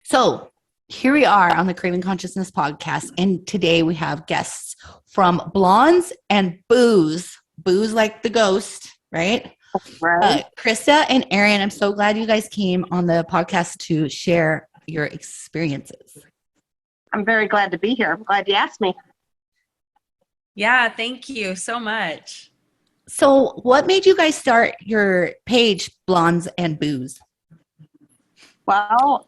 So here we are on the Craving Consciousness podcast. And today we have guests from Blondes and Booze. Booze like the ghost, right? Right. Krista and Erin, I'm so glad you guys came on the podcast to share your experiences. I'm very glad to be here. I'm glad you asked me. Yeah, thank you so much. So what made you guys start your page, Blondes and Booze? Well,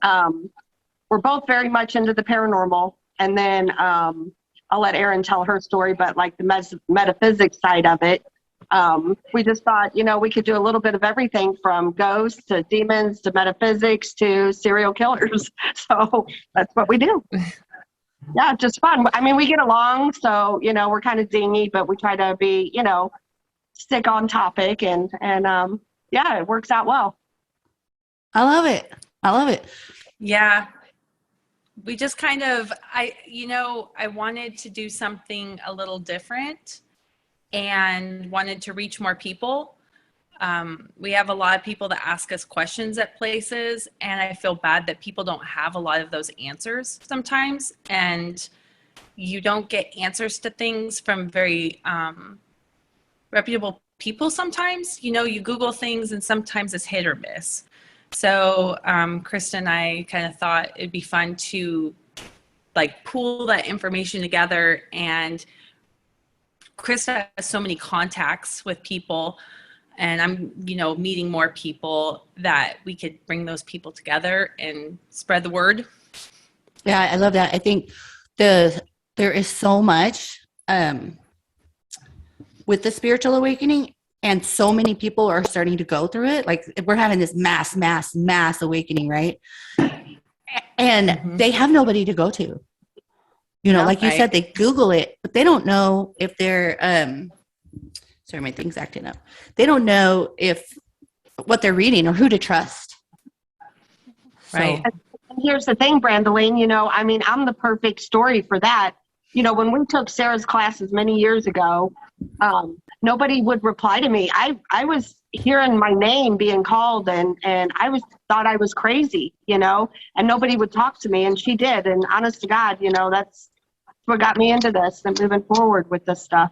we're both very much into the paranormal. And then I'll let Erin tell her story, but like the metaphysics side of it, we just thought, we could do a little bit of everything from ghosts to demons to metaphysics to serial killers. So that's what we do. Yeah, just fun. I mean, we get along, so, we're kind of dingy, but we try to be, stick on topic and yeah, it works out well. I love it. Yeah. We just kind of, I wanted to do something a little different and wanted to reach more people. We have a lot of people that ask us questions at places, and I feel bad that people don't have a lot of those answers sometimes, and you don't get answers to things from very reputable people sometimes. You Google things and sometimes it's hit or miss. So Krista and I kind of thought it'd be fun to pool that information together, and Krista has so many contacts with people, and I'm, meeting more people that we could bring those people together and spread the word. Yeah, I love that. I think there is so much with the spiritual awakening, and so many people are starting to go through it. Like we're having this mass awakening, right? And they have nobody to go to. Like you said, they Google it, but they don't know if they're sorry, my thing's acting up. They don't know if what they're reading or who to trust. Right. And here's the thing, Brandeline, I'm the perfect story for that. When we took Sarah's classes many years ago, nobody would reply to me. I was hearing my name being called and I thought I was crazy, and nobody would talk to me, and she did. And honest to God, that's what got me into this and moving forward with this stuff.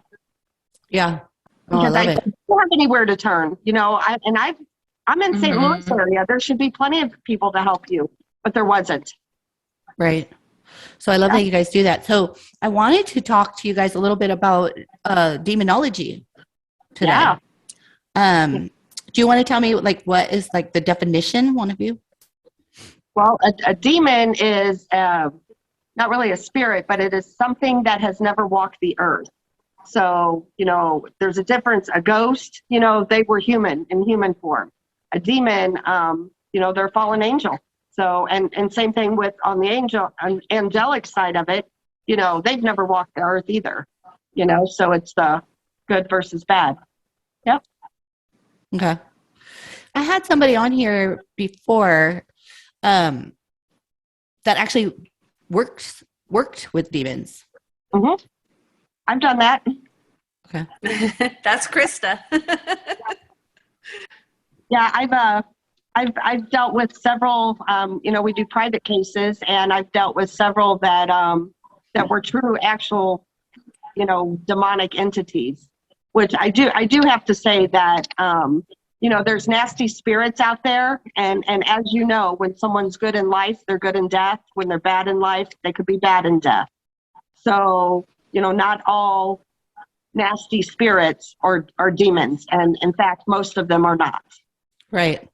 Yeah. Because I don't have anywhere to turn, I'm in St. Louis area. There should be plenty of people to help you, but there wasn't. Right. So I love that you guys do that. So I wanted to talk to you guys a little bit about demonology today. Yeah. Do you want to tell me what is the definition, one of you? Well, a demon is not really a spirit, but it is something that has never walked the earth. So, there's a difference. A ghost, they were human in human form. A demon, they're a fallen angel. So, and same thing with on the angelic side of it, they've never walked the earth either, so it's the good versus bad. Yep. Okay. I had somebody on here before that actually worked with demons. Mm-hmm. I've done that. Okay. That's Krista. Yeah, I've dealt with several, we do private cases, and I've dealt with several that were true, actual, demonic entities, which I do have to say that, there's nasty spirits out there. And as you know, when someone's good in life, they're good in death. When they're bad in life, they could be bad in death. So, not all nasty spirits are demons. And in fact, most of them are not. Right.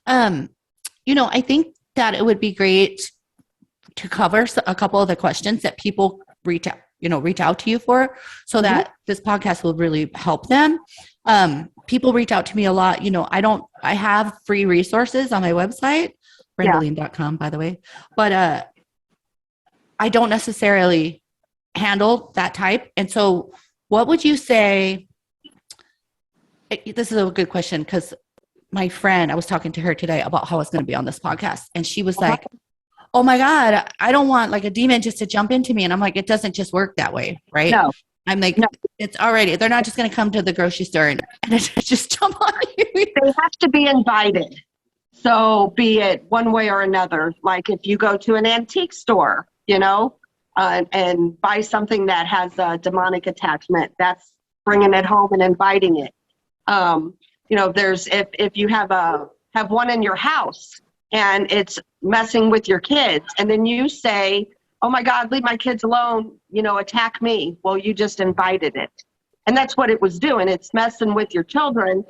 I think that it would be great to cover a couple of the questions that people reach out to you for, so that this podcast will really help them. People reach out to me a lot. I have free resources on my website, brandeline.com, by the way, but I don't necessarily handle that type. And so what would you say? This is a good question, because my friend, I was talking to her today about how I was going to be on this podcast, and she was like, oh my God, I don't want a demon just to jump into me. And I'm like, it doesn't just work that way, right? No. I'm like, no. It's already, they're not just going to come to the grocery store and just jump on you. They have to be invited. So be it one way or another, like if you go to an antique store, and buy something that has a demonic attachment, that's bringing it home and inviting it. There's if you have one in your house and it's messing with your kids, and then you say, "Oh my God, leave my kids alone," attack me. Well, you just invited it, and that's what it was doing. It's messing with your children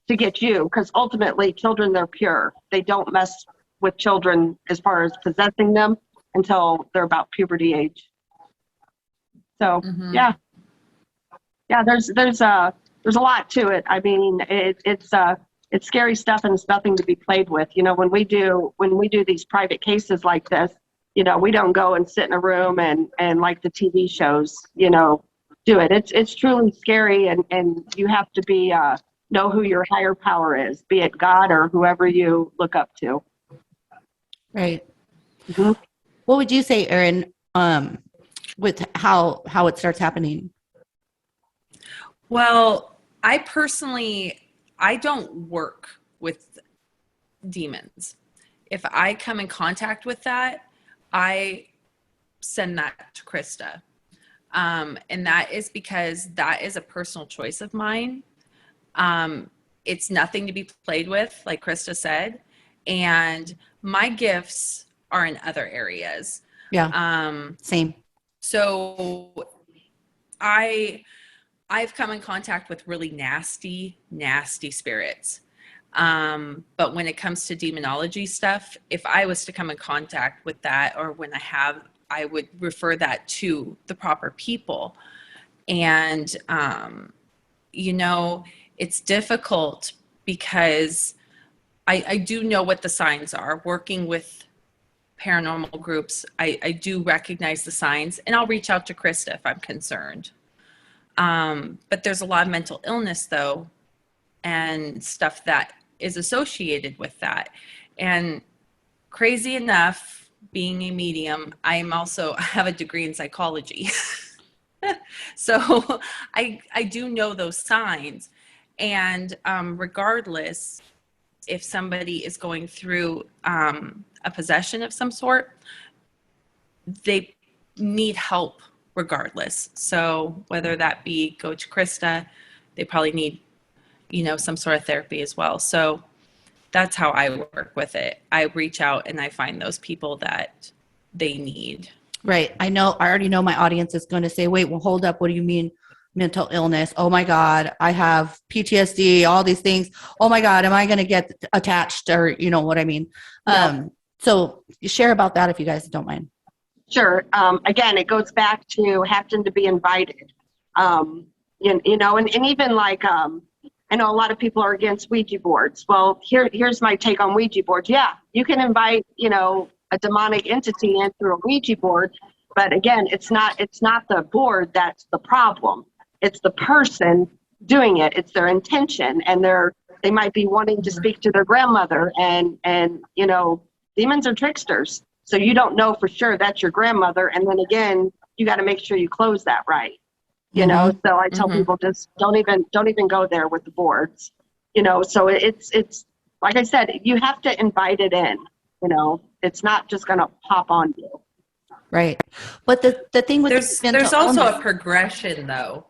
to get you, because ultimately, children, they're pure. They don't mess with children as far as possessing them until they're about puberty age. So yeah, there's a lot to it. I mean, it's scary stuff, and it's nothing to be played with. When we do these private cases like this, we don't go and sit in a room and like the TV shows, do it. It's truly scary, and you have to be know who your higher power is, be it God or whoever you look up to. Right. Mm-hmm. What would you say, Erin, with how it starts happening? Well, I don't work with demons. If I come in contact with that, I send that to Krista. And that is because that is a personal choice of mine. It's nothing to be played with, like Krista said. And my gifts are in other areas. Yeah. Same. So I've come in contact with really nasty spirits. But when it comes to demonology stuff, if I was to come in contact with that, or when I would refer that to the proper people. And, it's difficult because I do know what the signs are. Working with paranormal groups, I do recognize the signs, and I'll reach out to Krista if I'm concerned. But there's a lot of mental illness, though, and stuff that is associated with that. And crazy enough, being a medium, I have a degree in psychology. So I do know those signs. And regardless, if somebody is going through a possession of some sort, they need help regardless. So whether that be go to Krista, they probably need, some sort of therapy as well. So that's how I work with it. I reach out and I find those people that they need. Right. I already know my audience is going to say, wait, well, hold up. What do you mean mental illness? Oh my God, I have PTSD, all these things. Oh my God, am I going to get attached, or what I mean? No. So share about that if you guys don't mind. Sure. Again, it goes back to having to be invited. And even like, I know a lot of people are against Ouija boards. Well, here's my take on Ouija boards. Yeah, you can invite, a demonic entity in through a Ouija board, but again, it's not the board that's the problem. It's the person doing it. It's their intention, and they might be wanting to speak to their grandmother, and demons are tricksters. So you don't know for sure that's your grandmother, and then again, you got to make sure you close that right. So I tell people, just don't even go there with the boards. So it's like I said, you have to invite it in. It's not just going to pop on you. Right. But the thing with there's also a progression, though.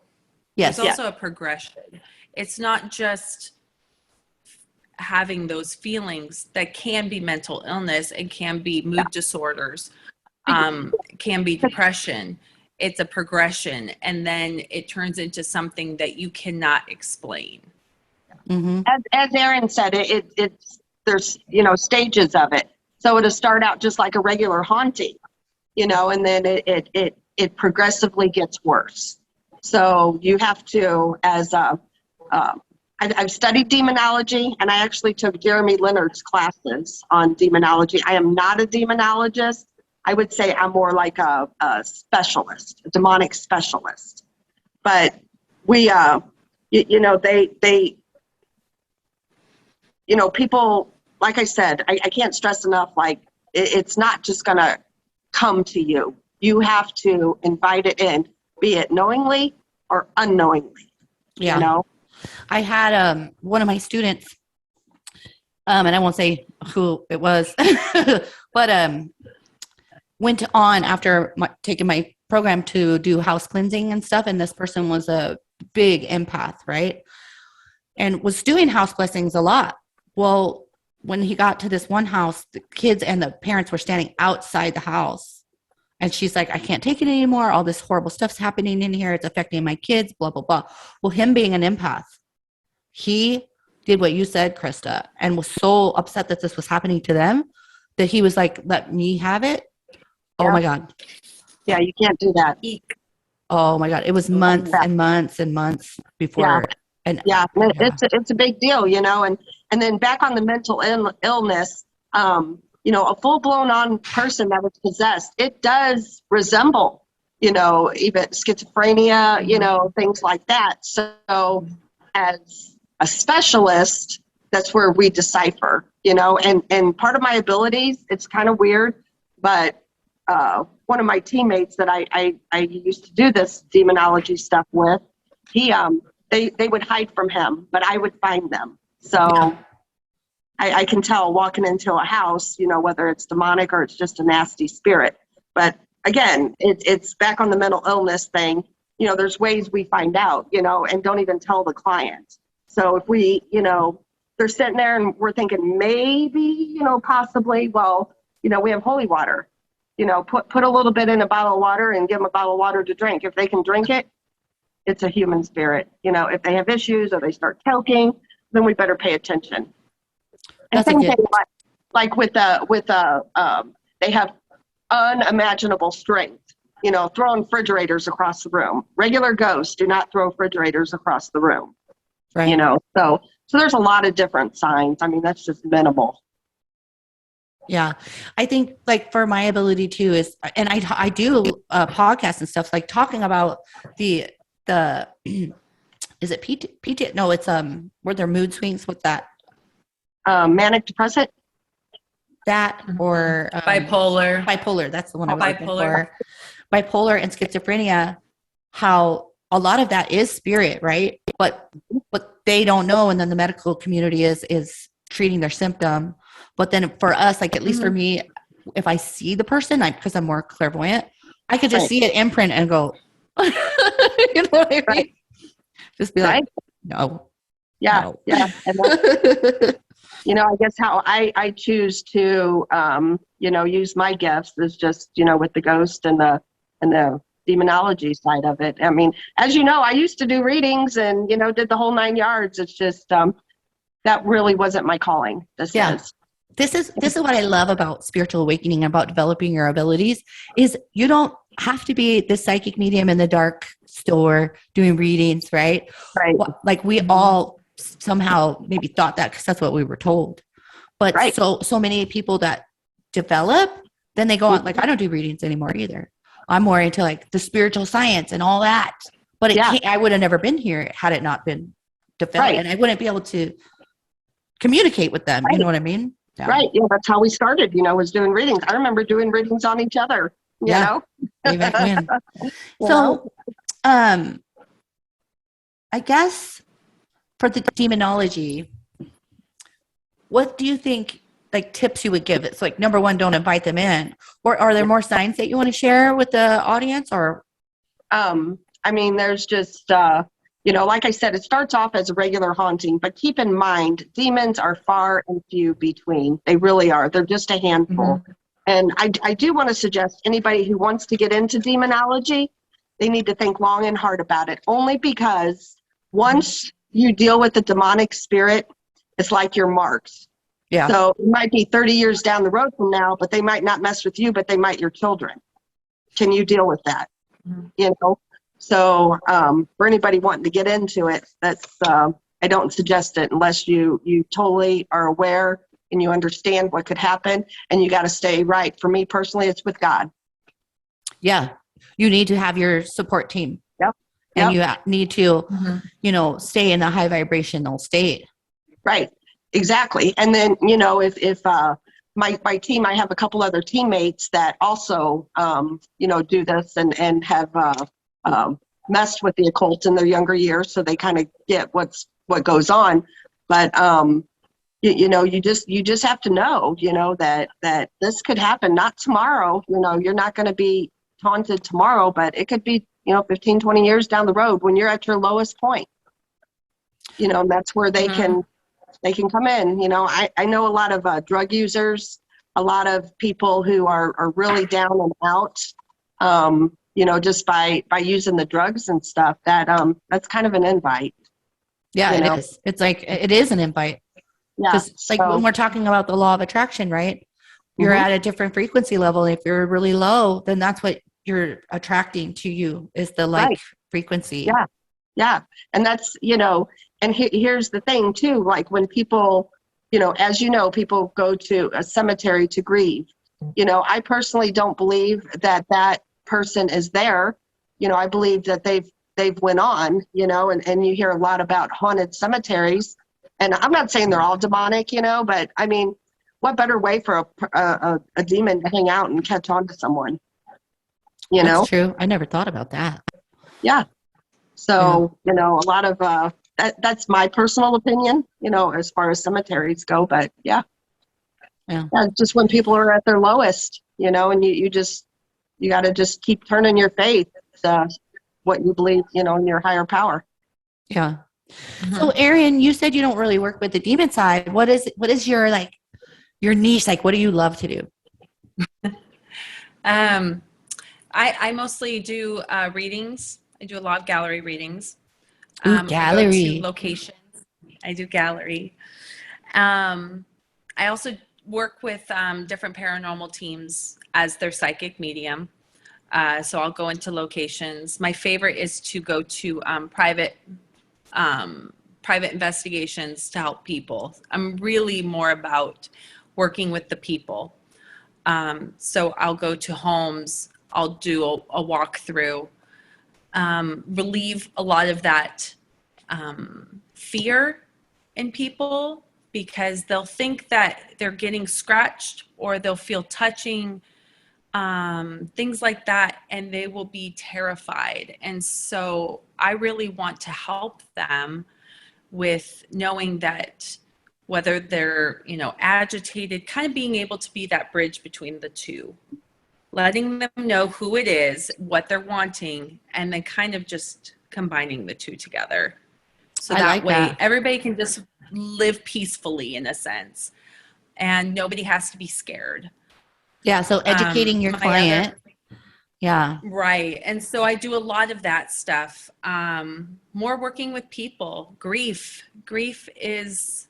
Yes. There's also a progression. It's not just having those feelings that can be mental illness and can be mood disorders, can be depression. It's a progression, and then it turns into something that you cannot explain. Mm-hmm. As Erin said, there's stages of it. So it'll start out just like a regular haunting, and then it progressively gets worse. So you have to, I've studied demonology, and I actually took Jereme Leonard's classes on demonology. I am not a demonologist. I would say I'm more like a specialist, a demonic specialist. But we, people, like I said, I can't stress enough, like, it's not just going to come to you. You have to invite it in, be it knowingly or unknowingly. Yeah. I had one of my students, and I won't say who it was, but went on after taking my program to do house cleansing and stuff. And this person was a big empath, right? And was doing house blessings a lot. Well, when he got to this one house, the kids and the parents were standing outside the house. And she's like, I can't take it anymore. All this horrible stuff's happening in here. It's affecting my kids, blah, blah, blah. Well, him being an empath, he did what you said, Krista, and was so upset that this was happening to them that he was like, let me have it. Oh Yeah. my God. Yeah, you can't do that. Oh my God. It was months and months and months before. Yeah. And Yeah, it's a big deal, and then back on the mental illness, a full-blown on person that was possessed, it does resemble, even schizophrenia, things like that. So as a specialist, that's where we decipher, and part of my abilities, it's kind of weird, but one of my teammates that I used to do this demonology stuff with, they would hide from him, but I would find them. So I can tell walking into a house, whether it's demonic or it's just a nasty spirit. But again, it's back on the mental illness thing. There's ways we find out, and don't even tell the client. So if we, they're sitting there and we're thinking maybe, possibly, well, we have holy water, put a little bit in a bottle of water and give them a bottle of water to drink. If they can drink it, it's a human spirit. If they have issues or they start choking, then we better pay attention. And same thing like with they have unimaginable strength. Throwing refrigerators across the room. Regular ghosts do not throw refrigerators across the room. right. So there's a lot of different signs. I mean, that's just minimal. Yeah. I think like for my ability too is, and I do podcasts and stuff like talking about the, is it PT? No, it's, were there mood swings with that? Manic depressive. That or bipolar. That's the one I'm looking for. Bipolar and schizophrenia, how a lot of that is spirit, right? But what they don't know, and then the medical community is treating their symptom. But then for us, like at least for me, if I see the person, because I'm more clairvoyant, I could just see it imprint and go, you know what I mean? Right. Just be like, no. Yeah, no. yeah. And that's, I guess how I choose to, use my gifts is just, with the ghost and the demonology side of it. I mean, as you know, I used to do readings and, did the whole 9 yards. It's just, that really wasn't my calling. This is what I love about spiritual awakening, about developing your abilities, is you don't have to be the psychic medium in the dark store doing readings, right? Right. Like we all somehow maybe thought that because that's what we were told. But so many people that develop, then they go on, like, I don't do readings anymore either. I'm more into like the spiritual science and all that. But I would have never been here had it not been developed. And I wouldn't be able to communicate with them. You know what I mean? Yeah. Right. Yeah, that's how we started, was doing readings. I remember doing readings on each other, you know? Way back when. So, I guess for the demonology, what do you think, like tips you would give? It's like, number one, don't invite them in. Or are there more signs that you want to share with the audience? Or, I mean, there's just, like I said, it starts off as a regular haunting, but keep in mind, demons are far and few between. They really are. They're just a handful. Mm-hmm. And I do want to suggest anybody who wants to get into demonology, they need to think long and hard about it, only because once you deal with the demonic spirit, it's like your marks. Yeah. So it might be 30 years down the road from now, but they might not mess with you, but they might your children. Can you deal with that? Mm-hmm. So for anybody wanting to get into it, that's I don't suggest it unless you totally are aware and you understand what could happen, and you got to stay right. For me personally, it's with God. Yeah, you need to have your support team. Yep. And you need to, stay in a high vibrational state. Right. Exactly. And then, if my team, I have a couple other teammates that also, do this and have messed with the occult in their younger years, so they kind of get what goes on. But you just have to know, that this could happen, not tomorrow. You're not going to be haunted tomorrow, but it could be, 15, 20 years down the road when you're at your lowest point. And that's where they can come in. I know a lot of drug users, a lot of people who are really down and out, just by using the drugs and stuff. That's kind of an invite. Yeah, it is. It's like, it is an invite. Yeah. Because when we're talking about the law of attraction, right? You're at a different frequency level. If you're really low, then that's what you're attracting to you, is the frequency. Yeah. Yeah. And that's, and here's the thing too, like when people, as people go to a cemetery to grieve, I personally don't believe that person is there. I believe that they've went on, and you hear a lot about haunted cemeteries. And I'm not saying they're all demonic, but I mean, what better way for a demon to hang out and catch on to someone? That's true. I never thought about that. Yeah. So, a lot of that's my personal opinion, as far as cemeteries go. But yeah, just when people are at their lowest, and you got to just keep turning your faith, what you believe, in your higher power. Yeah. So Erin, you said you don't really work with the demon side. What is your your niche? Like, what do you love to do? I mostly do readings. I do a lot of gallery readings. Gallery. I go to locations. I do gallery. I also work with different paranormal teams as their psychic medium. So I'll go into locations. My favorite is to go to private investigations to help people. I'm really more about working with the people. So I'll go to homes. I'll do a walkthrough, relieve a lot of that fear in people, because they'll think that they're getting scratched or they'll feel touching, things like that, and they will be terrified. And so I really want to help them with knowing that whether they're, agitated, kind of being able to be that bridge between the two, letting them know who it is, what they're wanting, and then kind of just combining the two together. So that way everybody can just live peacefully, in a sense, and nobody has to be scared. Yeah. So educating your client. Yeah. Right. And so I do a lot of that stuff. More working with people. Grief is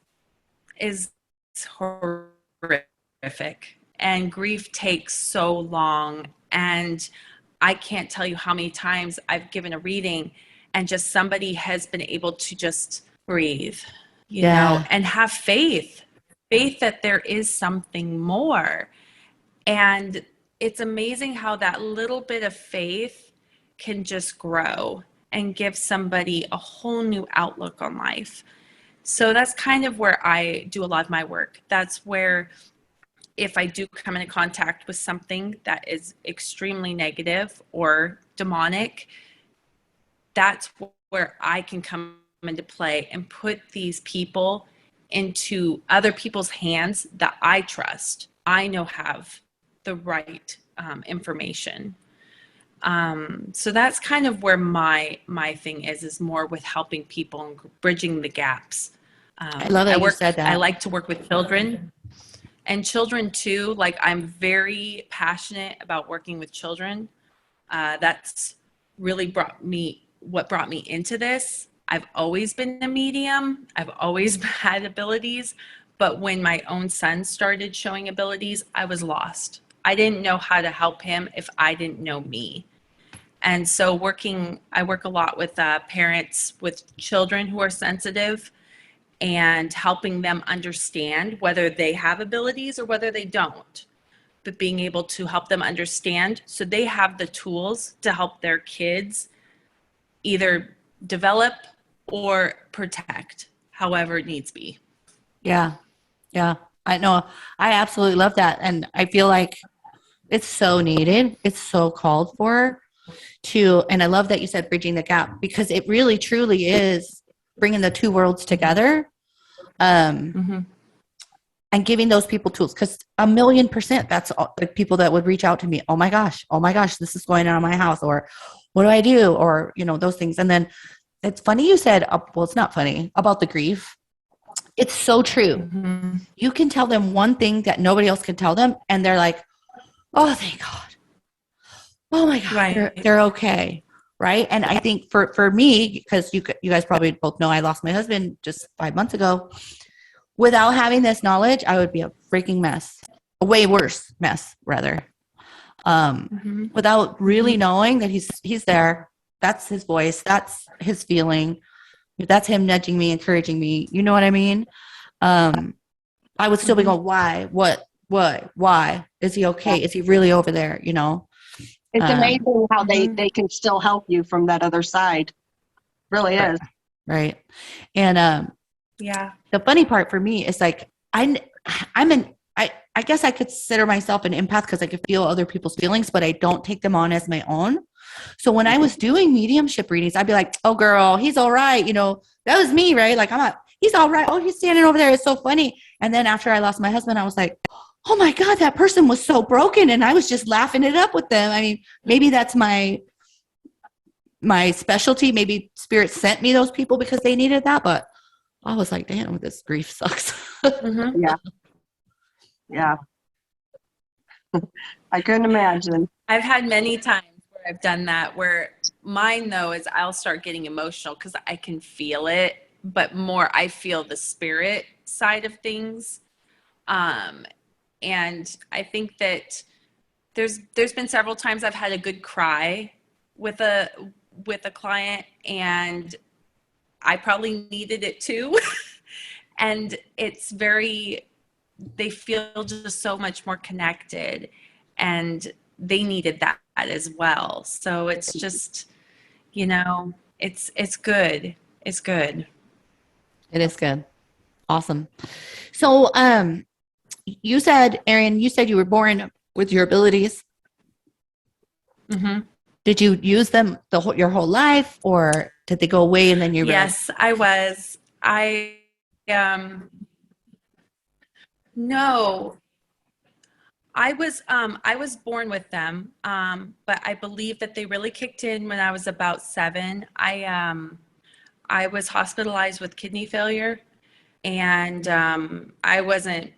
horrific, and grief takes so long. And I can't tell you how many times I've given a reading and just somebody has been able to just breathe, you know, and have faith that there is something more. And it's amazing how that little bit of faith can just grow and give somebody a whole new outlook on life. So that's kind of where I do a lot of my work. That's where, if I do come into contact with something that is extremely negative or demonic, that's where I can come into play and put these people into other people's hands that I trust, I know have the right information. So that's kind of where my thing is more with helping people and bridging the gaps. I love that you said that. I like to work with children, and children too. Like, I'm very passionate about working with children. That's really what brought me into this. I've always been a medium. I've always had abilities, but when my own son started showing abilities, I was lost. I didn't know how to help him if I didn't know me. And so I work a lot with parents with children who are sensitive, and helping them understand whether they have abilities or whether they don't, but being able to help them understand so they have the tools to help their kids either develop or protect, however it needs be. Yeah. Yeah. I know. I absolutely love that. And I feel like it's so needed. It's so called for and I love that you said bridging the gap, because it really truly is bringing the two worlds together. and giving those people tools. Because 1,000,000%, that's all, the people that would reach out to me. Oh my gosh, this is going on in my house, or what do I do? Or, those things. And then it's funny you said, well, it's not funny about the grief. It's so true. Mm-hmm. You can tell them one thing that nobody else can tell them, and they're like, oh, thank God. Oh my God, Right. they're okay. Right. And I think for me, because you guys probably both know I lost my husband just 5 months ago. Without having this knowledge, I would be a freaking mess, a way worse mess, rather. Without really knowing that he's there, that's his voice, that's his feeling, that's him nudging me, encouraging me. You know what I mean? I would still be going, why? What? Why? Is he okay? Is he really over there? It's amazing how they can still help you from that other side. Really is. Right. And Yeah. the funny part for me is like, I guess I consider myself an empath because I could feel other people's feelings, but I don't take them on as my own. So when I was doing mediumship readings, I'd be like, oh girl, he's all right. That was me, right? Like he's all right. Oh, he's standing over there. It's so funny. And then after I lost my husband, I was like, oh my God, that person was so broken. And I was just laughing it up with them. I mean, maybe that's my specialty. Maybe spirit sent me those people because they needed that, but I was like, damn, this grief sucks. Yeah. Yeah. I couldn't imagine. I've had many times where I've done that, where mine though is I'll start getting emotional because I can feel it, but more I feel the spirit side of things. And I think that there's been several times I've had a good cry with a client, and I probably needed it too. And it's they feel just so much more connected, and they needed that as well. So it's just, it's good. It's good. It is good. Awesome. So, you said, Erin, you were born with your abilities. Mm-hmm. Did you use them your whole life, or did they go away and then you realized? Yes, I was. No, I was born with them. But I believe that they really kicked in when I was about 7. I was hospitalized with kidney failure, and I wasn't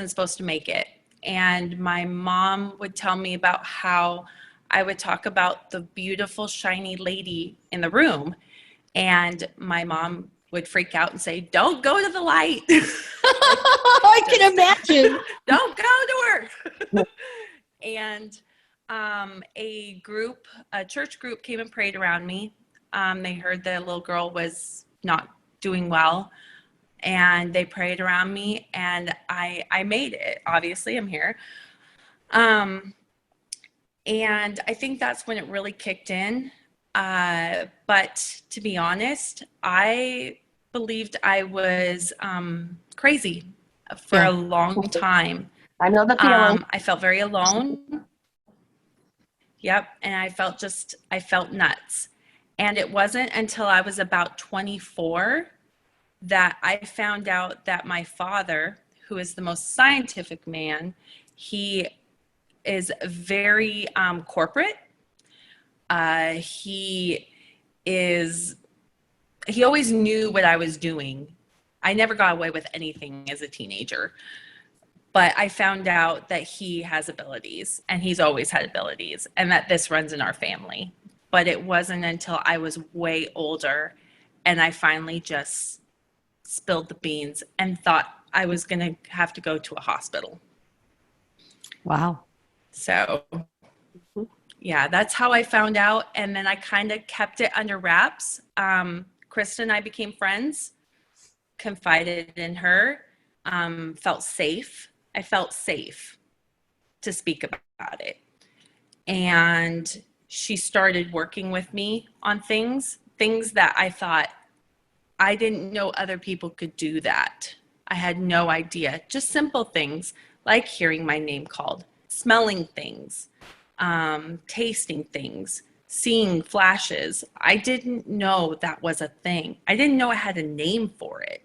supposed to make it. And my mom would tell me about how I would talk about the beautiful shiny lady in the room, and my mom would freak out and say, "Don't go to the light." I can imagine. Don't go to her. And a church group came and prayed around me. They heard the little girl was not doing well, and they prayed around me, and I made it. Obviously, I'm here. And I think that's when it really kicked in. But to be honest, I believed I was crazy for a long time. I know the feeling. I felt very alone. Yep. And I felt nuts. And it wasn't until I was about 24 that I found out that my father, who is the most scientific man, he is very corporate. He always knew what I was doing. I never got away with anything as a teenager, but I found out that he has abilities, and he's always had abilities, and that this runs in our family. But it wasn't until I was way older and I finally just spilled the beans and thought I was going to have to go to a hospital. Wow. So yeah, that's how I found out. And then I kind of kept it under wraps. Krista and I became friends, confided in her, felt safe. I felt safe to speak about it. And she started working with me on things that I thought, I didn't know other people could do that. I had no idea. Just simple things like hearing my name called, smelling things, tasting things, seeing flashes. I didn't know that was a thing. I didn't know I had a name for it.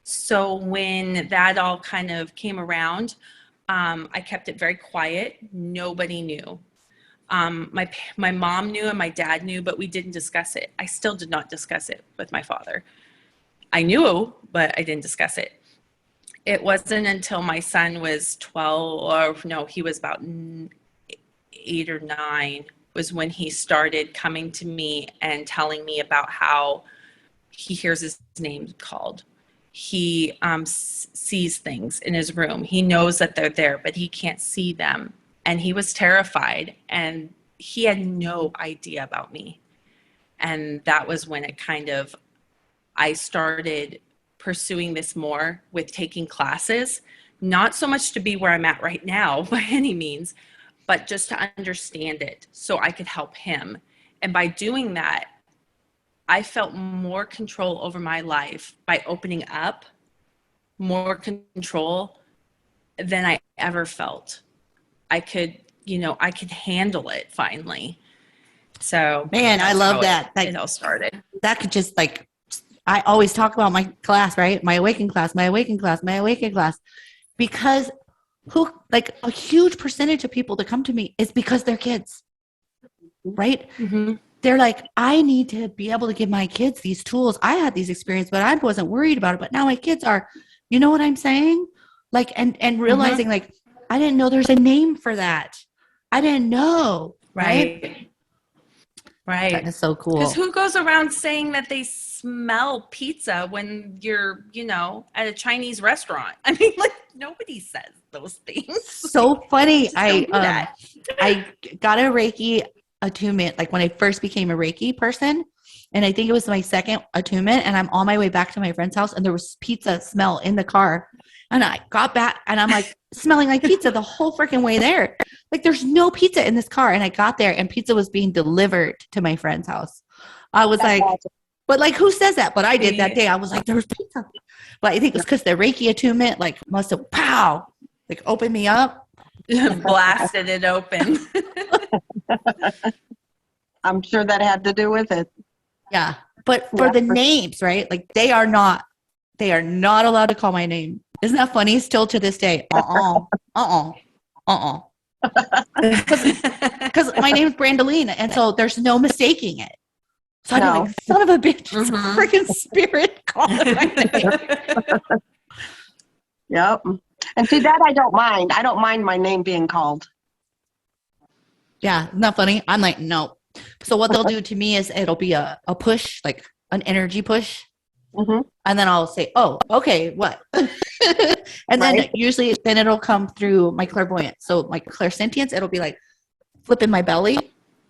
So when that all kind of came around, I kept it very quiet. Nobody knew. My mom knew and my dad knew, but we didn't discuss it. I still did not discuss it with my father. I knew, but I didn't discuss it. It wasn't until my son was 12, or no, he was about 8 or 9, was when he started coming to me and telling me about how he hears his name called. He sees things in his room. He knows that they're there, but he can't see them. And he was terrified, and he had no idea about me. And that was when it kind of, I started pursuing this more with taking classes, not so much to be where I'm at right now by any means, but just to understand it so I could help him. And by doing that, I felt more control over my life by opening up, more control than I ever felt. I could handle it finally. So Man, I love that. It all started. That could just like, I always talk about my class, right? My awakened class, because a huge percentage of people that come to me is because they're kids, right? Mm-hmm. They're like, I need to be able to give my kids these tools. I had these experiences, but I wasn't worried about it. But now my kids are, you know what I'm saying? Like, and realizing like, I didn't know there's a name for that. I didn't know. Right. That is so cool. Because who goes around saying that they smell pizza when you're, at a Chinese restaurant? I mean, like, nobody says those things. So funny. I got a Reiki attunement, like when I first became a Reiki person, and I think it was my second attunement, and I'm on my way back to my friend's house, and there was pizza smell in the car, and I got back, and I'm like smelling like pizza the whole freaking way there. Like there's no pizza in this car, and I got there, and pizza was being delivered to my friend's house. I was like, but like, who says that? But I did that day. I was like, there was pizza. But I think it's because the Reiki attunement, like, must have like opened me up. Blasted it open. I'm sure that had to do with it. Yeah. But for the names, right? Like they are not allowed to call my name. Isn't that funny? Still to this day. Because my name is Brandelina, and so there's no mistaking it. So I'm like, son of a bitch, it's a freaking spirit calling my name. Yep. And see, that I don't mind. I don't mind my name being called. Yeah, isn't that funny? I'm like, no. So what they'll do to me is it'll be a push, like an energy push. Mm-hmm. And then I'll say, oh, okay, what? And then usually then it'll come through my clairvoyance. So my clairsentience, it'll be like flipping my belly.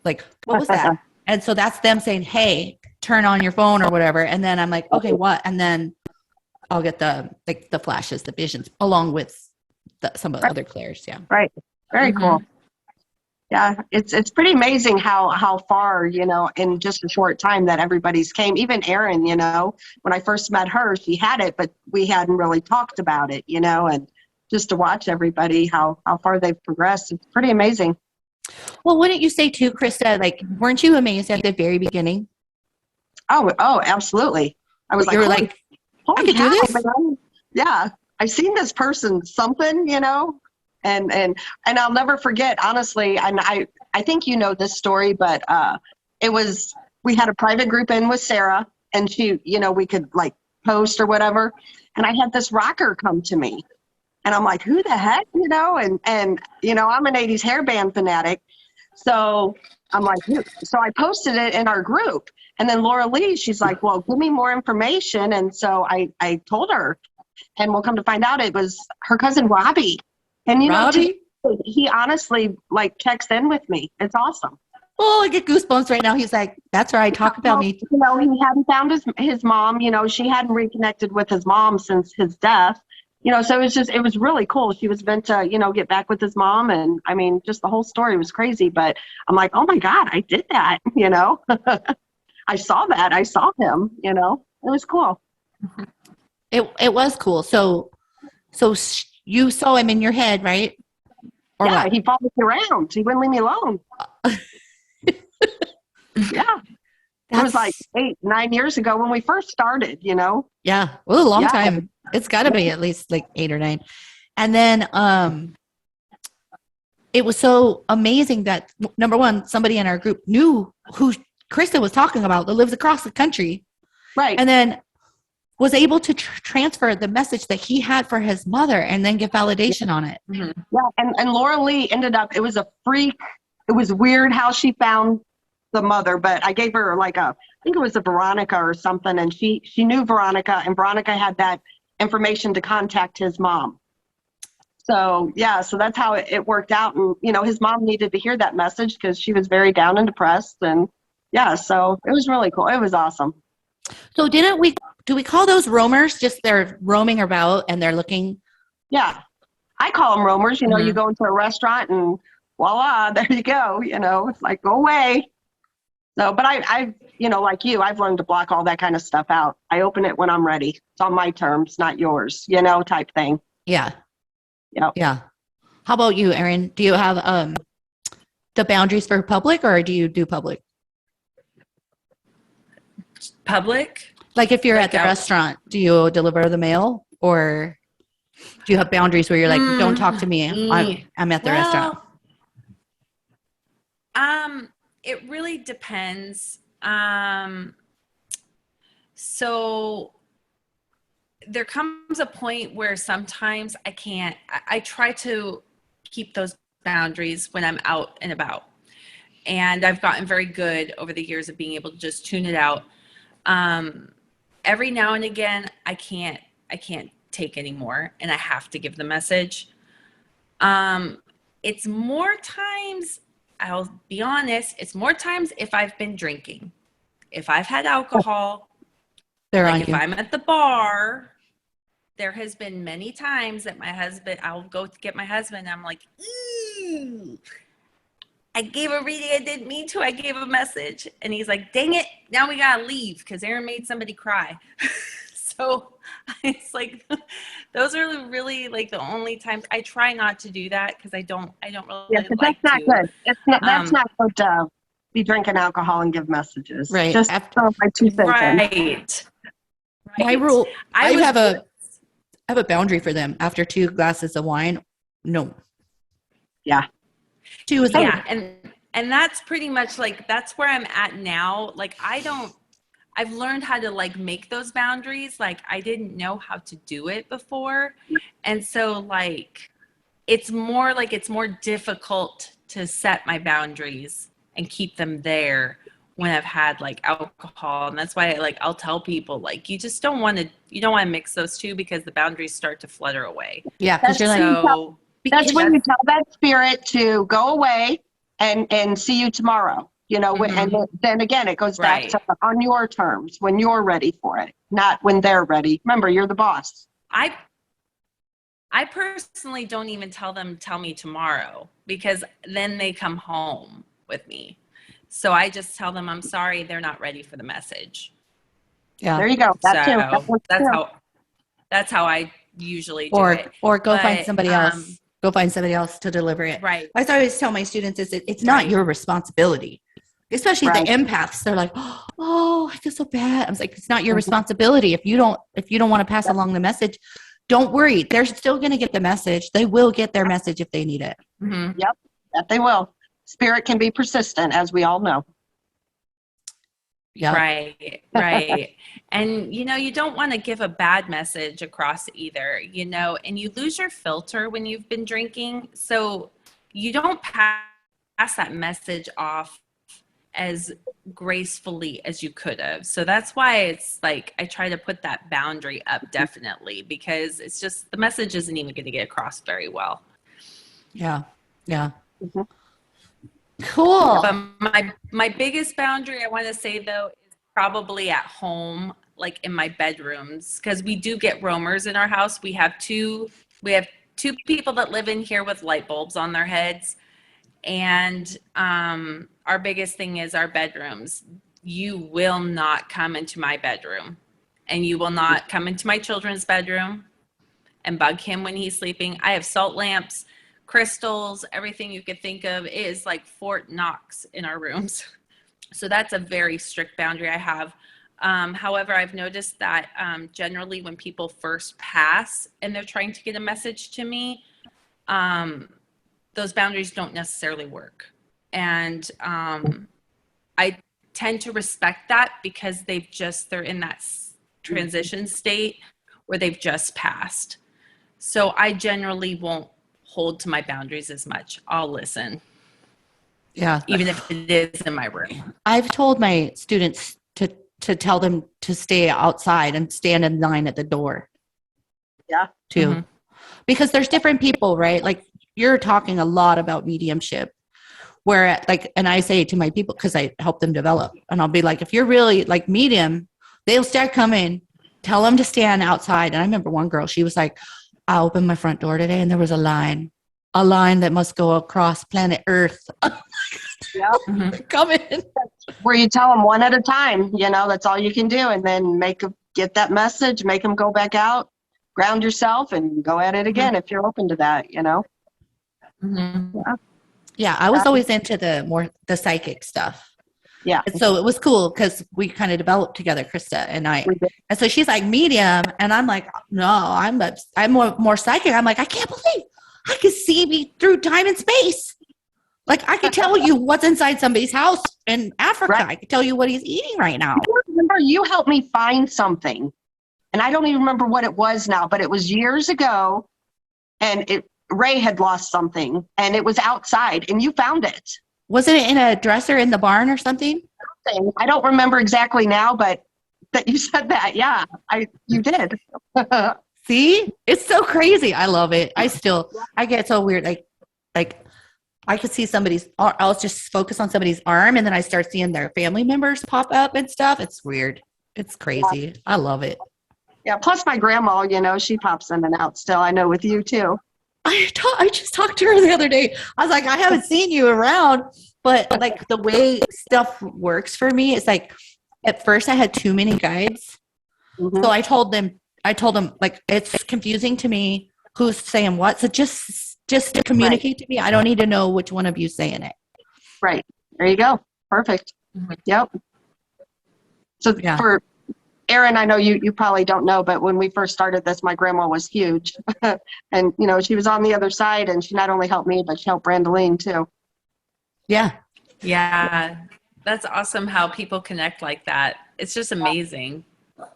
Like, what was that? And so that's them saying, hey, turn on your phone or whatever. And then I'm like, okay, what? And then I'll get the flashes, the visions, along with some of the other clairs. Yeah. Right. Very cool. Yeah, it's pretty amazing how far, in just a short time that everybody's came. Even Erin, when I first met her, she had it, but we hadn't really talked about it, and just to watch everybody, how far they've progressed, it's pretty amazing. Well, wouldn't you say too, Krista, like, weren't you amazed at the very beginning? Oh, absolutely. I was like, I could do this? Man. Yeah, I've seen this person something, and I'll never forget, honestly, and I think this story, but we had a private group in with Sarah, and she, we could like post or whatever, and I had this rocker come to me, and I'm like, who the heck, and I'm an 80s hairband fanatic, so I'm like, so I posted it in our group, and then Laura Lee, she's like, well, give me more information, and so I told her, and we'll come to find out it was her cousin Robbie. And Robbie? He honestly checks in with me. It's awesome. Oh, I get goosebumps right now. He's like, that's right. Talk about me. He hadn't found his mom. She hadn't reconnected with his mom since his death. So it was really cool. She was meant to, get back with his mom. And I mean, just the whole story was crazy. But I'm like, oh my God, I did that. I saw that. I saw him. It was cool. It was cool. So you saw him in your head, right? Or yeah, what? he followed me around. He wouldn't leave me alone. Yeah. It was like 8-9 years ago when we first started, you know? Yeah. Well, a long Yeah. time. It's got to be at least like 8 or 9. And then it was so amazing that, number one, somebody in our group knew who Krista was talking about that lives across the country. Right. And then was able to transfer the message that he had for his mother and then get validation on it. Mhm. Yeah. And Laura Lee ended up, it was a freak. It was weird how she found the mother, but I gave her like I think it was a Veronica or something. And she knew Veronica, and Veronica had that information to contact his mom. So yeah, so that's how it worked out. And, you know, his mom needed to hear that message because she was very down and depressed. And yeah, so it was really cool. It was awesome. So do we call those roamers? Just they're roaming about and they're looking. Yeah. I call them roamers. You know, Mhm. you go into a restaurant and voila, there you go. You know, it's like, go away. So, but I, you know, like you, I've learned to block all that kind of stuff out. I open it when I'm ready. It's on my terms, not yours, you know, type thing. Yeah. Yep. Yeah. How about you, Erin? Do you have the boundaries for public, or do you do public? Public? Like if you're Like at the out- restaurant, do you deliver the mail, or do you have boundaries where you're like, don't talk to me. I'm at the restaurant. It really depends. So there comes a point where sometimes I can't. I try to keep those boundaries when I'm out and about, and I've gotten very good over the years of being able to just tune it out. Every now and again, I can't take anymore, and I have to give the message. It's more times, I'll be honest, it's more times if I've been drinking. If I've had alcohol, They're like on if you. I'm at the bar, there has been many times that I'll go to get my husband, and I'm like, ooh, I gave a reading I didn't mean to. I gave a message. And he's like, dang it, now we gotta leave because Erin made somebody cry. So it's like, those are really like the only times. I try not to do that because I don't really Yeah, 'cause like that's not to. good. That's not good to be drinking alcohol and give messages. Right. Just throw my 2 cents in. Right. My rule, I was- have a boundary for them. After 2 glasses of wine, no. Yeah. 2 is Yeah, and that's pretty much like, that's where I'm at now. Like I've learned how to like make those boundaries. Like I didn't know how to do it before. And so like it's more difficult to set my boundaries and keep them there when I've had like alcohol. And that's why I'll tell people like you don't want to mix those two because the boundaries start to flutter away. Yeah, because you're like, So That's when you tell that spirit to go away and see you tomorrow. You know, and then again, it goes back to on your terms when you're ready for it, not when they're ready. Remember, you're the boss. I personally don't even tell me tomorrow, because then they come home with me. So I just tell them, I'm sorry, they're not ready for the message. yeah. There you go. That too. That works too. That's how I usually do it. Or go find But, somebody else. Go find somebody else to deliver it. Right. I always tell my students it's not your responsibility. Especially the empaths. They're like, oh, I feel so bad. I was like, it's not your responsibility. If you don't want to pass along the message, don't worry. They're still going to get the message. They will get their message if they need it. Mm-hmm. Yep, that they will. Spirit can be persistent, as we all know. Yeah. Right. And, you don't want to give a bad message across either, and you lose your filter when you've been drinking. So you don't pass that message off as gracefully as you could have. So that's why it's like, I try to put that boundary up definitely, because it's just, the message isn't even going to get across very well. Yeah. Yeah. Mhm. Cool. But my biggest boundary I want to say though is probably at home, like in my bedrooms, because we do get roamers in our house. We have two people that live in here with light bulbs on their heads, and our biggest thing is our bedrooms. You will not come into my bedroom, and you will not come into my children's bedroom and bug him when he's sleeping. I have salt lamps, crystals, everything you could think of. It is like Fort Knox in our rooms. So that's a very strict boundary I have. However, I've noticed that generally when people first pass and they're trying to get a message to me, those boundaries don't necessarily work. And I tend to respect that because they're in that transition state where they've just passed. So I generally won't hold to my boundaries as much. I'll listen. Yeah. Even if it is in my room. I've told my students to tell them to stay outside and stand in line at the door. Yeah. Too. Mm-hmm. Because there's different people, right? Like you're talking a lot about mediumship where like, and I say to my people, cause I help them develop and I'll be like, if you're really like medium, they'll start coming, tell them to stand outside. And I remember one girl, she was like, I opened my front door today and there was a line that must go across planet Earth. Yeah. Come in. Where you tell them one at a time, that's all you can do. And then get that message, make them go back out, ground yourself and go at it again if you're open to that, Mm-hmm. Yeah. I was always into the psychic stuff. Yeah. And so it was cool because we kind of developed together, Krista and I. And so she's like medium, and I'm like, no, I'm more psychic. I'm like, I can't believe I could see me through time and space. Like I could tell you what's inside somebody's house in Africa. Right. I could tell you what he's eating right now. I remember you helped me find something, and I don't even remember what it was now, but it was years ago, and Ray had lost something, and it was outside, and you found it. Wasn't it in a dresser in the barn or something? I don't remember exactly now, but that you said that. Yeah, you did. See, it's so crazy. I love it. I get so weird. Like I could see I'll just focus on somebody's arm and then I start seeing their family members pop up and stuff. It's weird. It's crazy. Yeah. I love it. Yeah. Plus my grandma, she pops in and out still. I know with you too. I just talked to her the other day. I was like, I haven't seen you around, but like the way stuff works for me, it's like at first I had too many guides. Mm-hmm. So I told them like, it's confusing to me who's saying what. So just to communicate to me. I don't need to know which one of you saying it. Right. There you go. Perfect. Mm-hmm. Yep. So yeah. For Erin, I know you probably don't know, but when we first started this, my grandma was huge. And, she was on the other side and she not only helped me, but she helped Brandeline too. Yeah. Yeah. That's awesome how people connect like that. It's just amazing.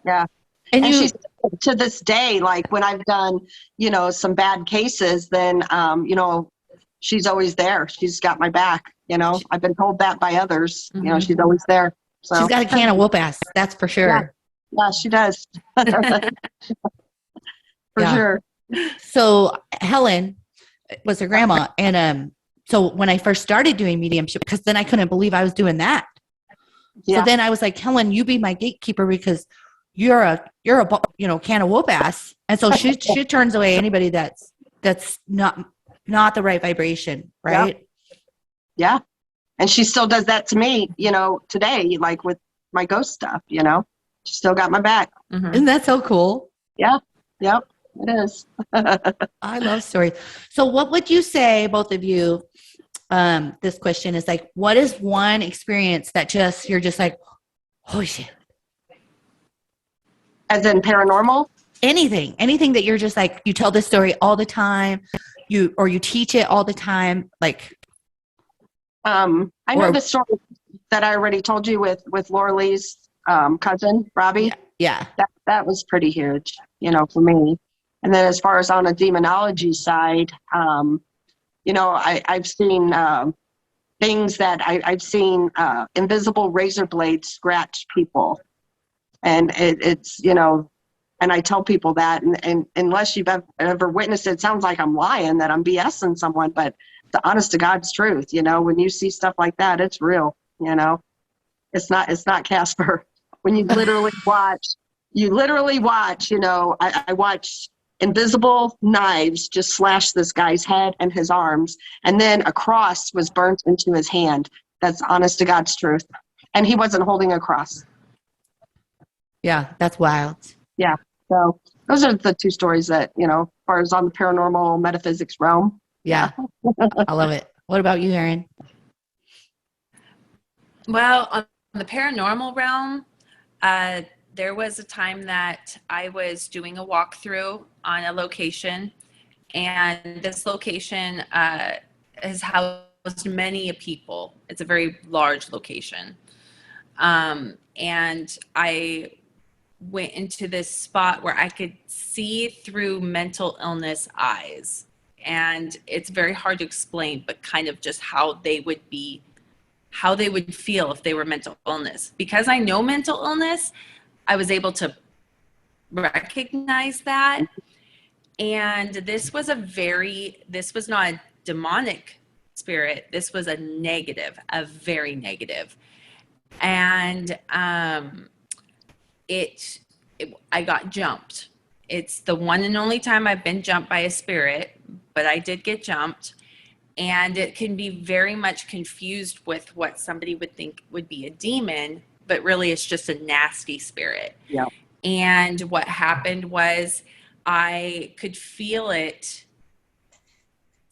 Yeah. And she's to this day, like when I've done, some bad cases, then, she's always there. She's got my back, I've been told that by others, mm-hmm. She's always there. So she's got a can of whoop ass. That's for sure. Yeah, she does. For sure. So Helen was her grandma. And so when I first started doing mediumship, because then I couldn't believe I was doing that. Yeah. So then I was like, Helen, you be my gatekeeper because you're a can of whoop ass. And so she turns away anybody that's not the right vibration. Right. Yeah. And she still does that to me, today, like with my ghost stuff, she still got my back. Mm-hmm. Isn't that so cool? Yeah. Yep. It is. I love stories. So what would you say, both of you, this question is like, what is one experience that you're just like, holy shit. As in paranormal? Anything that you're just like, you tell this story all the time, you teach it all the time. Like, I know the story that I already told you with Laura Lee's cousin, Robbie. Yeah. That was pretty huge, for me. And then as far as on a demonology side, I've seen things that I've seen invisible razor blades scratch people. And it's, and I tell people that, and unless you've ever witnessed it, it sounds like I'm lying, that I'm BSing someone, but the honest to God's truth, when you see stuff like that, it's real, it's not Casper. When you literally watch, I watched invisible knives just slash this guy's head and his arms, and then a cross was burnt into his hand. That's honest to God's truth. And he wasn't holding a cross. Yeah, that's wild. Yeah. So those are the two stories that, as far as on the paranormal metaphysics realm. Yeah. I love it. What about you, Erin? Well, on the paranormal realm, there was a time that I was doing a walkthrough on a location, and this location has housed many people. It's a very large location. And I went into this spot where I could see through mental illness eyes. And it's very hard to explain, but kind of just how they would feel if they were mental illness. Because I know mental illness, I was able to recognize that. And this was not a demonic spirit. This was a very negative. And I got jumped. It's the one and only time I've been jumped by a spirit, but I did get jumped. And it can be very much confused with what somebody would think would be a demon, but really it's just a nasty spirit. Yeah. And what happened was I could feel it.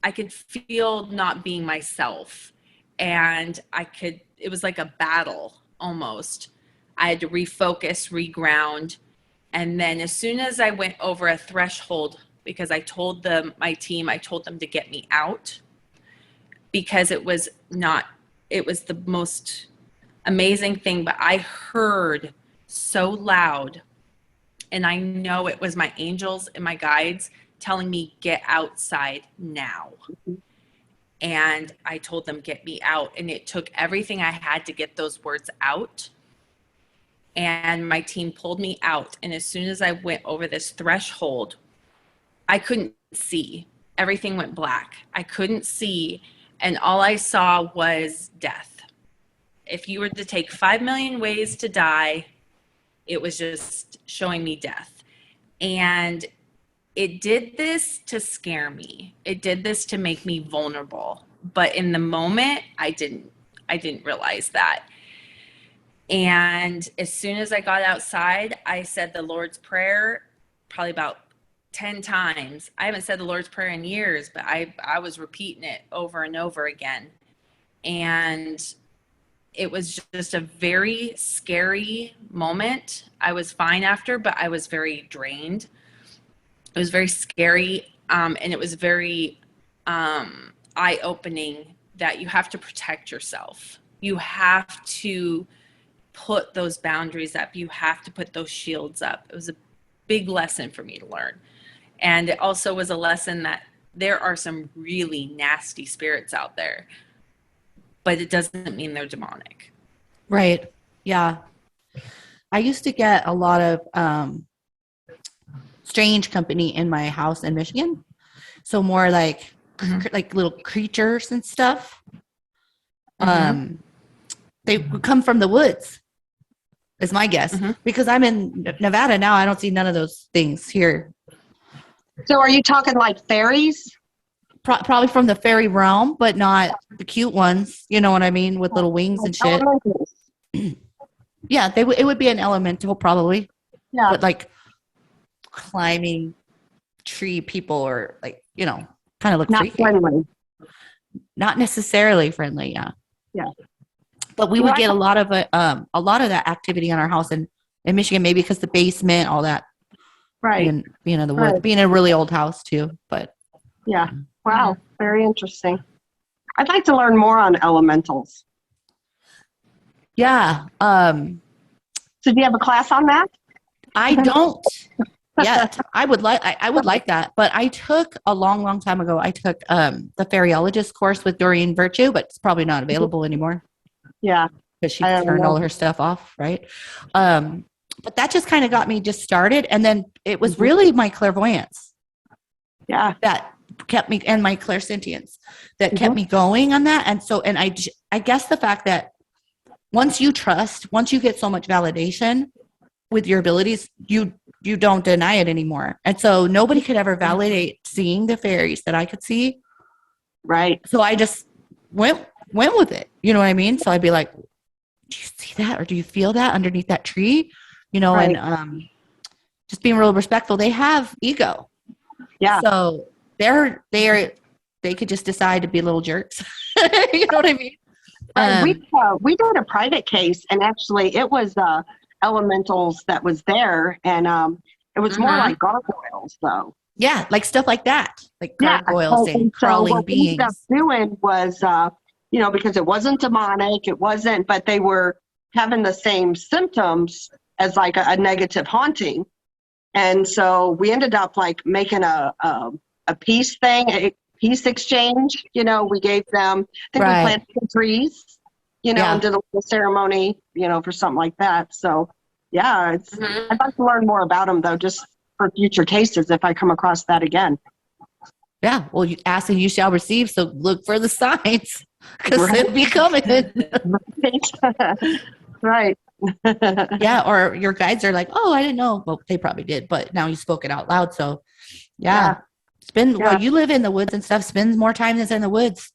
I could feel not being myself. And it was like a battle almost. I had to refocus, reground. And then as soon as I went over a threshold, because I told my team to get me out, because it was the most amazing thing, but I heard so loud, and I know it was my angels and my guides telling me, get outside now. And I told them, get me out. And it took everything I had to get those words out. And my team pulled me out. And as soon as I went over this threshold, I couldn't see. Everything went black. I couldn't see. And all I saw was death. If you were to take 5 million ways to die, it was just showing me death. And it did this to scare me. It did this to make me vulnerable. But in the moment, I didn't realize that. And as soon as I got outside, I said the Lord's Prayer probably about 10 times. I haven't said the Lord's Prayer in years, but I was repeating it over and over again. And it was just a very scary moment. I was fine after, but I was very drained. It was very scary, and it was very eye-opening that you have to protect yourself. You have to put those boundaries up. You have to put those shields up. It was a big lesson for me to learn. And it also was a lesson that there are some really nasty spirits out there, but it doesn't mean they're demonic. Right. Yeah. I used to get a lot of strange company in my house in Michigan. So more like little creatures and stuff. They would come from the woods, is my guess. Because I'm in Nevada now, I don't see none of those things here. So are you talking like fairies? Probably from the fairy realm, but not the cute ones. You know what I mean? With little wings and shit. Yeah, it would be an elemental probably. Yeah. But like climbing tree people, or like, kind of look Not freaky. friendly. Not necessarily friendly. Yeah. Yeah. But we would get a lot of that activity in our house in Michigan, maybe because the basement, all that. Right. Being in the woods, being in a really old house too. But yeah. Wow. Very interesting. I'd like to learn more on elementals. yeah. So do you have a class on that? I don't yet. I would like that. But I took a long time ago, I took the fairyologist course with Doreen Virtue, but it's probably not available anymore. Yeah. Because she turned all her stuff off, right? But that just kind of got me just started. And then it was really my clairvoyance. Yeah. That kept me, and my clairsentience that kept me going on that. And so, and I guess the fact that once you get so much validation with your abilities, you don't deny it anymore. And so nobody could ever validate seeing the fairies that I could see. Right. So I just went with it. You know what I mean? So I'd be like, do you see that? Or do you feel that underneath that tree? Right. And just being real respectful. They have ego. Yeah. So they could just decide to be little jerks. You know what I mean? We did a private case, and actually it was elementals that was there, and it was more like gargoyles, though. Yeah, like stuff like that, like Yeah. gargoyles and So crawling what we ended up beings. doing was, because it wasn't demonic, but they were having the same symptoms as like a negative haunting. And so we ended up like making a peace thing, a peace exchange. We gave them, I think we planted some trees, and did a little ceremony, for something like that. So yeah, I'd like to learn more about them though, just for future cases if I come across that again. Yeah, well, you ask and you shall receive. So look for the signs because they'll be coming. Right. Yeah, or your guides are like, "Oh, I didn't know." Well, they probably did, but now you spoke it out loud. So, yeah. Well, you live in the woods and stuff. Spend more time in the woods,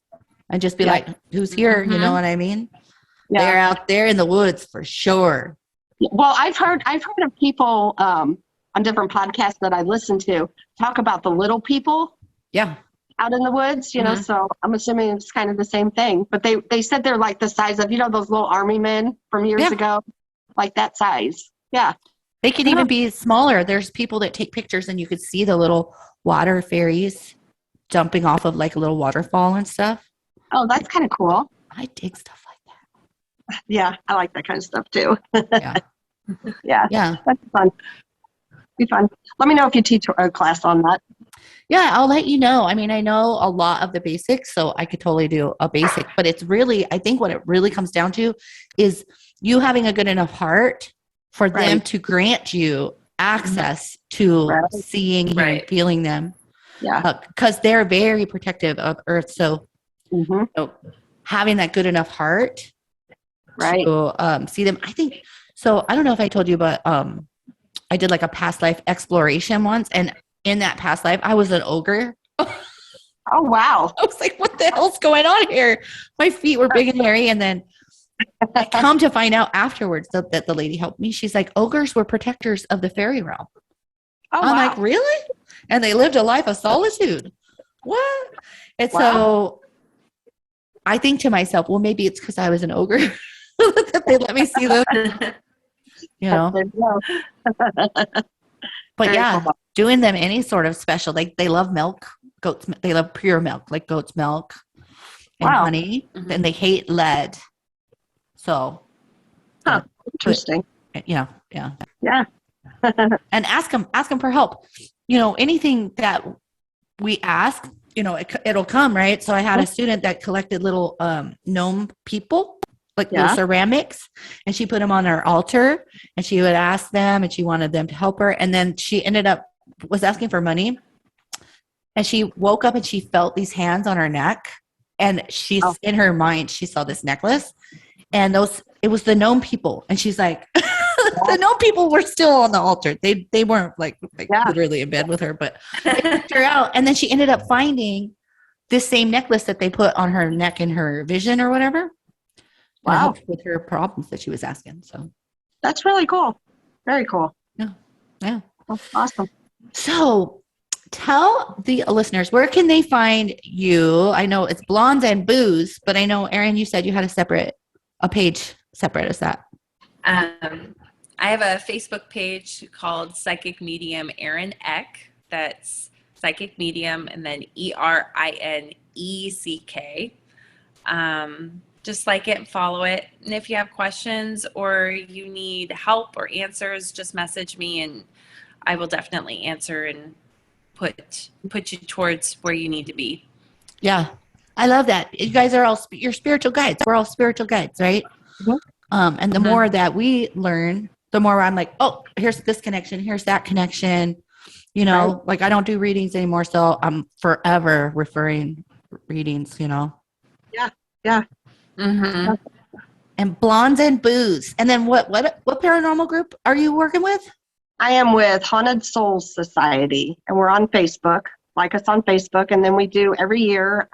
and just be like, "Who's here?" You know what I mean? Yeah. They're out there in the woods for sure. Well, I've heard of people on different podcasts that I listen to talk about the little people. Yeah. Out in the woods, so I'm assuming it's kind of the same thing. But they said they're like the size of, those little army men from years ago, like that size. Yeah. They can even be smaller. There's people that take pictures and you could see the little water fairies jumping off of like a little waterfall and stuff. Oh, that's kind of cool. I dig stuff like that. Yeah, I like that kind of stuff too. Yeah. Yeah. That's fun. Be fun. Let me know if you teach a class on that. Yeah, I'll let you know. I mean, I know a lot of the basics, so I could totally do a basic, but it's really, I think what it really comes down to is you having a good enough heart for them to grant you access to seeing, hearing, feeling them. Yeah. Because they're very protective of Earth. So, having that good enough heart to see them, I think, so I don't know if I told you, but I did like a past life exploration once, and in that past life, I was an ogre. Oh, wow. I was like, what the hell's going on here? My feet were big and hairy. And then I come to find out afterwards that the lady helped me. She's like, ogres were protectors of the fairy realm. Oh, I'm like, really? And they lived a life of solitude. What? And so I think to myself, well, maybe it's because I was an ogre that they let me see them. But doing them any sort of special, like they love milk, goats, they love pure milk, like goat's milk and honey, and they hate lead. So, interesting. Yeah. And ask them for help. Anything that we ask, it'll come, right? So I had a student that collected little gnome people, like little ceramics, and she put them on her altar, and she would ask them, and she wanted them to help her. And then she was asking for money, and she woke up and she felt these hands on her neck, and she's in her mind, she saw this necklace, and it was the gnome people. And she's like, the gnome people were still on the altar. They weren't like literally in bed with her, but they took her out. And then she ended up finding this same necklace that they put on her neck in her vision or whatever. Wow. With her problems that she was asking. So that's really cool. Very cool. Yeah. That's awesome. So tell the listeners, where can they find you? I know it's Blondes and Booze, but I know, Erin, you said you had a page separate as that. I have a Facebook page called Psychic Medium Erin Eck. That's Psychic Medium and then ERINECK. Just like it and follow it. And if you have questions or you need help or answers, just message me and I will definitely answer and put you towards where you need to be. Yeah. I love that. You guys are all your spiritual guides. We're all spiritual guides, right? And the more that we learn, the more I'm like, oh, here's this connection. Here's that connection. Like I don't do readings anymore. So I'm forever referring readings, Yeah. And Blondes and Booze. And then what paranormal group are you working with? I am with Haunted Souls Society, and we're on Facebook. Like us on Facebook. And then we do every year,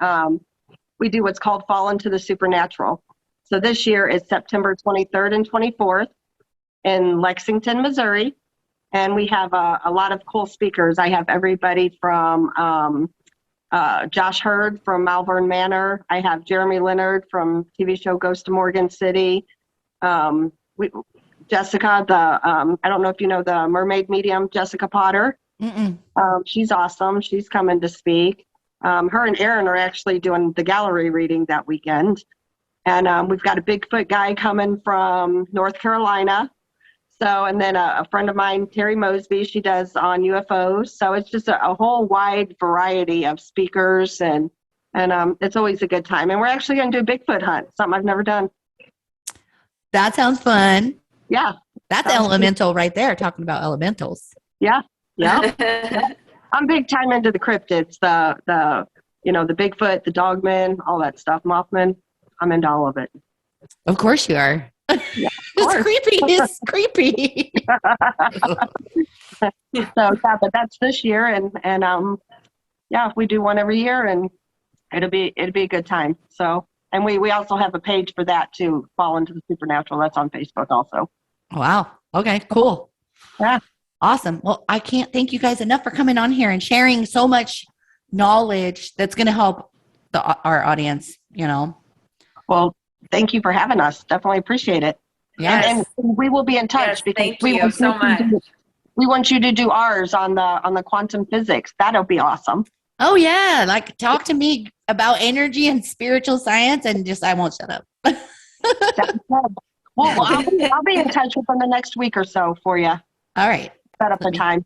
we do what's called Fall into the Supernatural. So this year is September 23rd and 24th in Lexington, Missouri. And we have a lot of cool speakers. I have everybody from Josh Hurd from Malvern Manor. I have Jereme Leonard from TV show Ghost of Morgan City. Jessica, I don't know if you know the mermaid medium, Jessica Potter. She's awesome. She's coming to speak. Her and Erin are actually doing the gallery reading that weekend. And we've got a Bigfoot guy coming from North Carolina. So, and then a friend of mine, Terry Mosby, she does on UFOs. So it's just a whole wide variety of speakers, and it's always a good time. And we're actually going to do a Bigfoot hunt, something I've never done. That sounds fun. Yeah. That's elemental right there, talking about elementals. Yeah. Yeah. I'm big time into the cryptids, the Bigfoot, the Dogman, all that stuff, Mothman. I'm into all of it. Of course you are. Yeah, It's creepy. It's creepy. So yeah, but that's this year, and yeah, we do one every year, and it'll be a good time. So, and we also have a page for that too, Fall into the Supernatural. That's on Facebook also. Wow. Okay, cool. Yeah. Awesome. Well, I can't thank you guys enough for coming on here and sharing so much knowledge that's going to help our audience, Well, thank you for having us. Definitely appreciate it. Yes. And we will be in touch, Yes, because thank you so much. We want you to do ours on the quantum physics. That'll be awesome. Oh yeah. Like talk to me about energy and spiritual science, and I won't shut up. That's good. Well, I'll be in touch within the next week or so for you. All right. Set up a time.